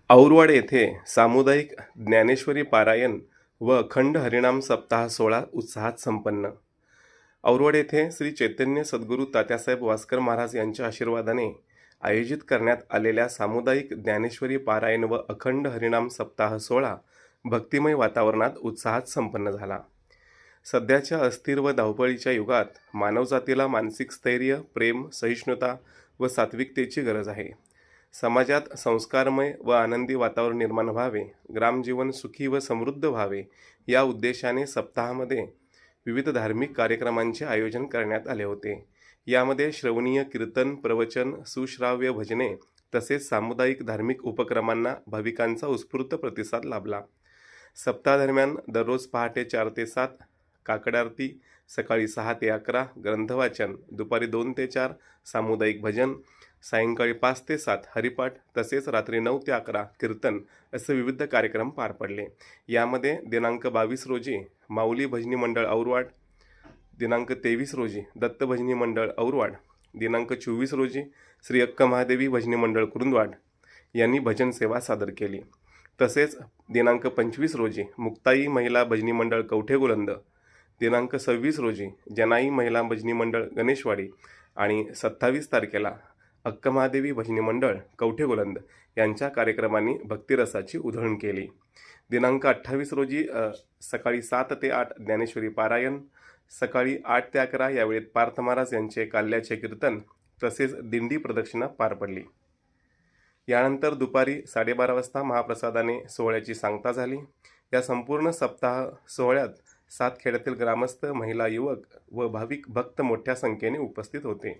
औरवाड येथे सामुदायिक ज्ञानेश्वरी पारायण व अखंड हरिनाम सप्ताह सोहळा उत्साहात संपन्न. औरवाड येथे श्री चैतन्य सद्गुरू तात्यासाहेब वास्कर महाराज यांच्या आशीर्वादाने आयोजित करण्यात आलेल्या सामुदायिक ज्ञानेश्वरी पारायण व अखंड हरिनाम सप्ताह सोहळा भक्तिमय वातावरणात उत्साहात संपन्न झाला. सध्याच्या अस्थिर व धावपळीच्या युगात मानवजातीला मानसिक स्थैर्य, प्रेम, सहिष्णुता व सात्विकतेची गरज आहे. समाजात संस्कारमय व आनंदी वातावरण निर्माण व्हावे, ग्रामजीवन सुखी व समृद्ध व्हावे या उद्देशाने सप्ताहामध्ये विविध धार्मिक कार्यक्रमांचे आयोजन करण्यात आले होते. यामध्ये श्रवणीय कीर्तन, प्रवचन, सुश्राव्य भजने तसेच सामुदायिक धार्मिक उपक्रमांना भाविकांचा उत्स्फूर्त प्रतिसाद लाभला. सप्ताहादरम्यान दररोज पहाटे 4 ते 7 काकड आरती, सकाळी 6 ते 11 ग्रंथवाचन, दुपारी 2 ते 4 सामुदायिक भजन, सायंकाळी 5 ते 7 हरिपाठ तसेच रात्री 9 ते 11 कीर्तन असे विविध कार्यक्रम पार पडले. यामध्ये दिनांक 22 रोजी माऊली भजनी मंडळ औरवाड, दिनांक 23 रोजी दत्त भजनी मंडळ औरवाड, दिनांक 24 रोजी श्री अक्क महादेवी भजनी मंडळ कुरुंदवाड यांनी भजन सेवा सादर केली. तसेच दिनांक 25 रोजी मुक्ताई महिला भजनी मंडळ कवठेगोलंद, दिनांक 26 रोजी जनाई महिला भजनी मंडळ गणेशवाडी आणि 27 तारखेला अक्क महादेवी भजनी मंडळ कवठेगोलंद यांच्या कार्यक्रमांनी भक्तिरसाची उधळण केली. दिनांक 28 रोजी सकाळी 7 ते 8 ज्ञानेश्वरी पारायण, सकाळी 8 ते 11 यावेळेत पार्थ महाराज यांचे काल्याचे कीर्तन तसेच दिंडी प्रदक्षिणा पार पडली. यानंतर दुपारी 12:30 वाजता महाप्रसादाने सोहळ्याची सांगता झाली. या संपूर्ण सप्ताह सोहळ्यात 7 खेड्यातील ग्रामस्थ, महिला, युवक व भाविक भक्त मोठ्या संख्येने उपस्थित होते.